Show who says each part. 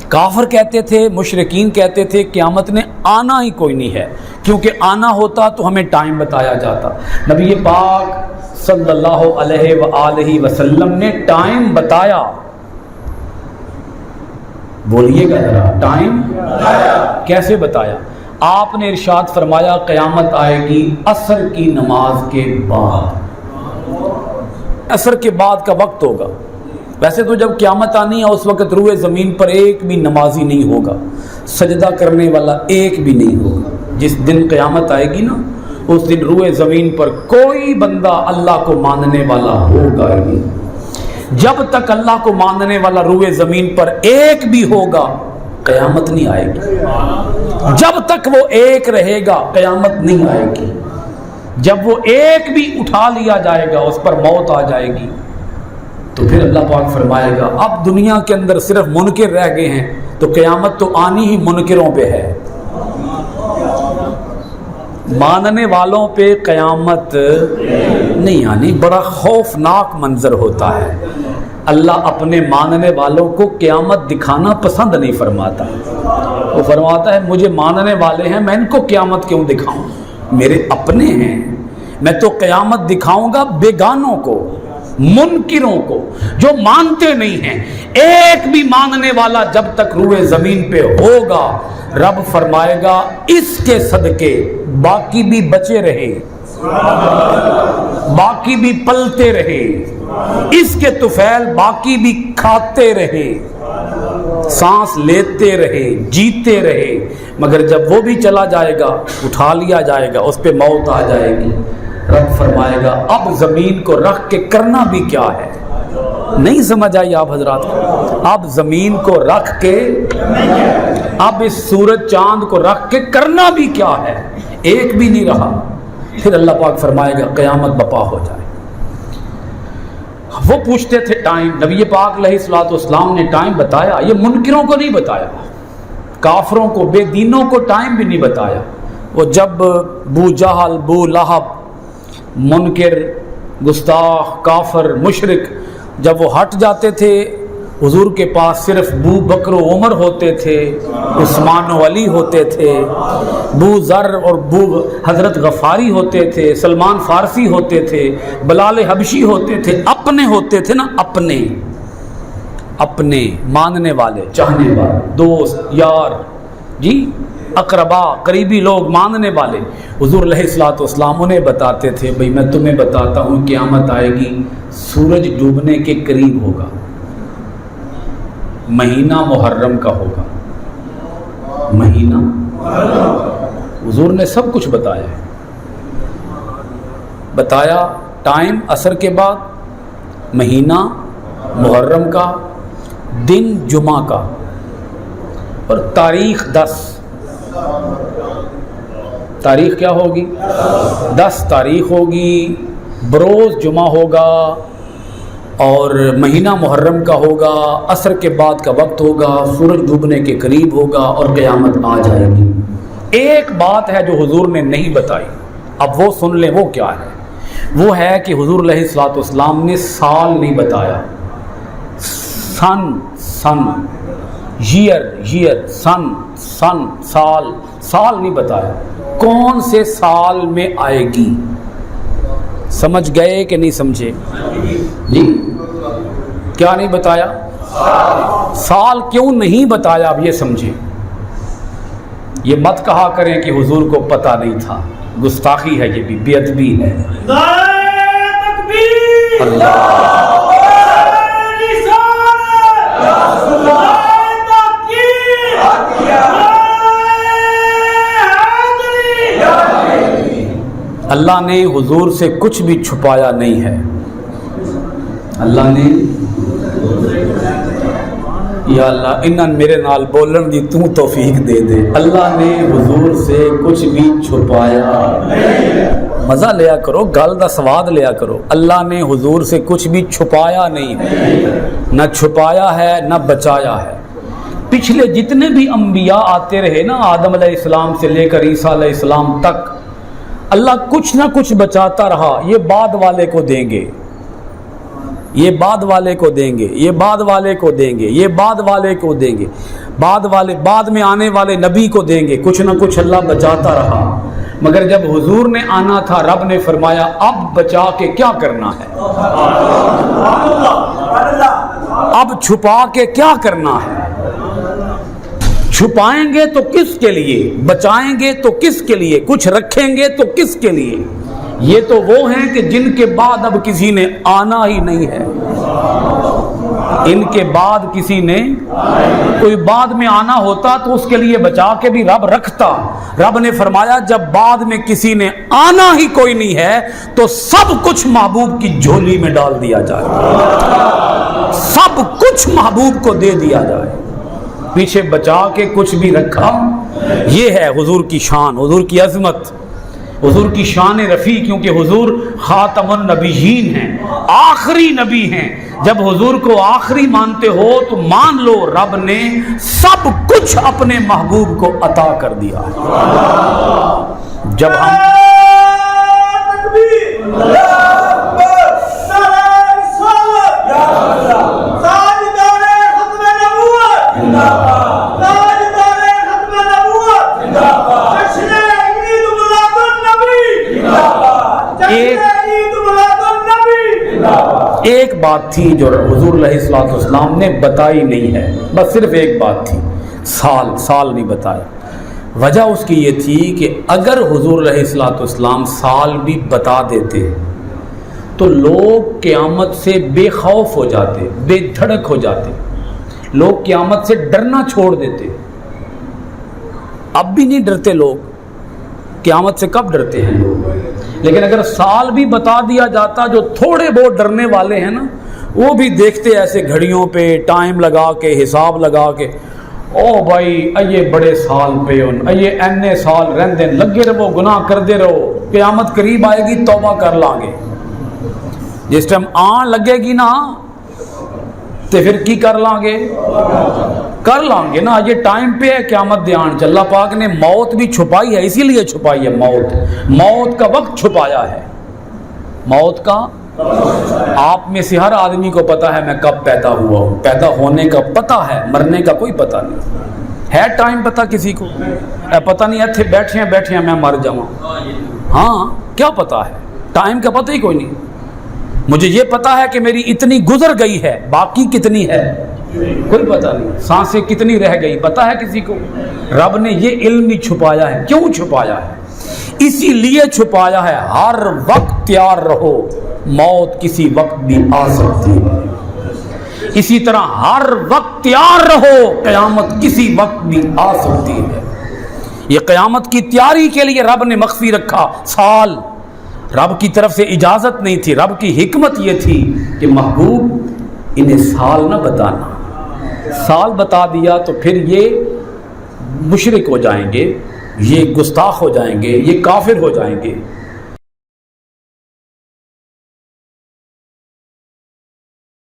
Speaker 1: کافر کہتے تھے، مشرکین کہتے تھے قیامت نے آنا ہی کوئی نہیں ہے، کیونکہ آنا ہوتا تو ہمیں ٹائم بتایا جاتا۔ نبی پاک صلی اللہ علیہ وآلہ وسلم نے ٹائم بتایا، بولیے گا ذرا، ٹائم بتایا۔ کیسے بتایا؟ آپ نے ارشاد فرمایا قیامت آئے گی عصر کی نماز کے بعد، عصر کے بعد کا وقت ہوگا۔ ویسے تو جب قیامت آنی ہے اس وقت روئے زمین پر ایک بھی نمازی نہیں ہوگا، سجدہ کرنے والا ایک بھی نہیں ہوگا۔ جس دن قیامت آئے گی نا اس دن روئے زمین پر کوئی بندہ اللہ کو ماننے والا ہوگا ہی نہیں۔ جب تک اللہ کو ماننے والا روئے زمین پر ایک بھی ہوگا قیامت نہیں آئے گی۔ جب تک وہ ایک رہے گا قیامت نہیں آئے گی۔ جب وہ ایک بھی اٹھا لیا جائے گا، اس پر موت آ جائے گی، تو پھر اللہ پاک فرمائے گا اب دنیا کے اندر صرف منکر رہ گئے ہیں، تو قیامت تو آنی ہی منکروں پہ ہے، ماننے والوں پہ قیامت نہیں آنی۔ بڑا خوفناک منظر ہوتا ہے۔ اللہ اپنے ماننے والوں کو قیامت دکھانا پسند نہیں فرماتا۔ وہ فرماتا ہے مجھے ماننے والے ہیں، میں ان کو قیامت کیوں دکھاؤں، میرے اپنے ہیں، میں تو قیامت دکھاؤں گا بیگانوں کو، منکروں کو، جو مانتے نہیں ہیں۔ ایک بھی ماننے والا جب تک روئے زمین پہ ہوگا رب فرمائے گا اس کے صدقے باقی بھی بچے رہے، باقی بھی پلتے رہے، اس کے طفیل باقی بھی کھاتے رہے، سانس لیتے رہے، جیتے رہے، مگر جب وہ بھی چلا جائے گا، اٹھا لیا جائے گا، اس پہ موت آ جائے گی، رب فرمائے گا اب زمین کو رکھ کے کرنا بھی کیا ہے۔ نہیں سمجھ آئی آپ حضرات کو؟ اب زمین کو رکھ کے، اب اس سورج چاند کو رکھ کے کرنا بھی کیا ہے، ایک بھی نہیں رہا۔ پھر اللہ پاک فرمائے گا قیامت بپا ہو جائے۔ وہ پوچھتے تھے ٹائم، نبی پاک علیہ الصلوۃ والسلام نے ٹائم بتایا، یہ منکروں کو نہیں بتایا، کافروں کو، بے دینوں کو ٹائم بھی نہیں بتایا۔ وہ جب بو جہل، بو لہب، منکر، گستاخ، کافر، مشرک جب وہ ہٹ جاتے تھے، حضور کے پاس صرف بو بکر و عمر ہوتے تھے، عثمان و علی ہوتے تھے، بو ذر اور بو حضرت غفاری ہوتے تھے، سلمان فارسی ہوتے تھے، بلال حبشی ہوتے تھے، اپنے ہوتے تھے نا، اپنے ماننے والے، چاہنے والے، دوست، یار، جی، اقربا، قریبی لوگ، ماننے والے۔ حضور علیہ الصلوۃ والسلام انہیں بتاتے تھے بھئی میں تمہیں بتاتا ہوں قیامت آئے گی، سورج ڈوبنے کے قریب ہوگا، مہینہ محرم کا ہوگا، مہینہ، حضور نے سب کچھ بتایا ہے، بتایا ٹائم عصر کے بعد، مہینہ محرم کا، دن جمعہ کا، اور تاریخ 10، تاریخ کیا ہوگی؟ 10 تاریخ ہوگی، بروز جمعہ ہوگا، اور مہینہ محرم کا ہوگا، عصر کے بعد کا وقت ہوگا، سورج ڈوبنے کے قریب ہوگا، اور قیامت آ جائے گی۔ ایک بات ہے جو حضور نے نہیں بتائی، اب وہ سن لیں، وہ کیا ہے؟ وہ ہے کہ حضور علیہ الصلوۃ والسلام نے سال نہیں بتایا، سن، ایئر، سن، سال نہیں بتایا، کون سے سال میں آئے گی؟ سمجھ گئے کہ نہیں سمجھے؟ جی، کیا نہیں بتایا؟ سال کیوں نہیں بتایا؟ اب یہ سمجھیں، یہ مت کہا کریں کہ حضور کو پتہ نہیں تھا، گستاخی ہے، یہ بھی بے ادبی ہے۔ اللہ، اللہ نے حضور سے کچھ بھی چھپایا نہیں ہے، اللہ نے، یا اللہ انہاں میرے نال بولن دی تو توفیق دے دے، اللہ نے حضور سے کچھ بھی چھپایا نہیں، مزہ لیا کرو، گل دا سواد لیا کرو، اللہ نے حضور سے کچھ بھی چھپایا نہیں ہے، نہ چھپایا ہے نہ بچایا ہے۔ پچھلے جتنے بھی انبیاء آتے رہے نا، آدم علیہ السلام سے لے کر عیسیٰ علیہ السلام تک، اللہ کچھ نہ کچھ بچاتا رہا، یہ بعد والے کو دیں گے، یہ بعد والے کو دیں گے، یہ بعد والے کو دیں گے، یہ بعد والے کو دیں گے، بعد میں آنے والے نبی کو دیں گے، کچھ نہ کچھ اللہ بچاتا رہا۔ مگر جب حضور نے آنا تھا، رب نے فرمایا اب بچا کے کیا کرنا ہے، اب چھپا کے کیا کرنا ہے۔ چھپائیں گے تو کس کے لیے، بچائیں گے تو کس کے لیے، کچھ رکھیں گے تو کس کے لیے؟ یہ تو وہ ہیں کہ جن کے بعد اب کسی نے آنا ہی نہیں ہے، ان کے بعد کسی نے، کوئی بعد میں آنا ہوتا تو اس کے لیے بچا کے بھی رب رکھتا۔ رب نے فرمایا جب بعد میں کسی نے آنا ہی کوئی نہیں ہے تو سب کچھ محبوب کی جھولی میں ڈال دیا جائے، سب کچھ محبوب کو دے دیا جائے، پیچھے بچا کے کچھ بھی رکھا۔ یہ ہے حضور کی شان، حضور کی عظمت، حضور کی شان رفیع، کیونکہ حضور خاتم النبیین ہیں، آخری نبی ہیں۔ جب حضور کو آخری مانتے ہو تو مان لو رب نے سب کچھ اپنے محبوب کو عطا کر دیا۔ جب ہم ایک بات تھی جو حضور علیہ السلام نے بتائی نہیں ہے، بس صرف ایک بات تھی، سال نہیں بتایا۔ وجہ اس کی یہ تھی کہ اگر حضور علیہ السلام سال بھی بتا دیتے تو لوگ قیامت سے بے خوف ہو جاتے، بے دھڑک ہو جاتے، لوگ قیامت سے ڈرنا چھوڑ دیتے۔ اب بھی نہیں ڈرتے لوگ، قیامت سے کب ڈرتے ہیں لوگ؟ لیکن اگر سال بھی بتا دیا جاتا، جو تھوڑے بہت ڈرنے والے ہیں نا وہ بھی دیکھتے ایسے گھڑیوں پہ ٹائم لگا کے، حساب لگا کے، او بھائی یہ بڑے سال پہ یہ اینے سال رہندے لگے رہو، گناہ کردے رہو، قیامت قریب آئے گی توبہ کر لیں گے۔ جس ٹائم آن لگے گی نا تو پھر کی کر لیں گے نا، یہ ٹائم پہ ہے قیامت دیان۔ اللہ پاک نے موت بھی چھپائی ہے، اسی لیے چھپائی ہے، موت کا وقت چھپایا ہے، موت کا۔ آپ میں سے ہر آدمی کو پتا ہے میں کب پیدا ہوا ہوں، پیدا ہونے کا پتہ ہے، مرنے کا کوئی پتہ نہیں ہے۔ ٹائم پتہ کسی کو پتہ نہیں ہے، بیٹھے ہیں میں مر جاؤں، ہاں کیا پتہ ہے، ٹائم کا پتہ ہی کوئی نہیں۔ مجھے یہ پتہ ہے کہ میری اتنی گزر گئی ہے، باقی کتنی ہے کوئی پتہ نہیں، سانسیں کتنی رہ گئی پتہ ہے کسی کو؟ رب نے یہ علم ہی چھپایا ہے۔ کیوں چھپایا ہے؟ اسی لیے چھپایا ہے ہر وقت تیار رہو، موت کسی وقت بھی آ سکتی ہے۔ اسی طرح ہر وقت تیار رہو، قیامت کسی وقت بھی آ سکتی ہے۔ یہ قیامت کی تیاری کے لیے رب نے مخفی رکھا سال، رب کی طرف سے اجازت نہیں تھی، رب کی حکمت یہ تھی کہ محبوب انہیں سال نہ بتانا، سال بتا دیا تو پھر یہ مشرک ہو جائیں گے، یہ گستاخ ہو جائیں گے، یہ کافر ہو جائیں گے۔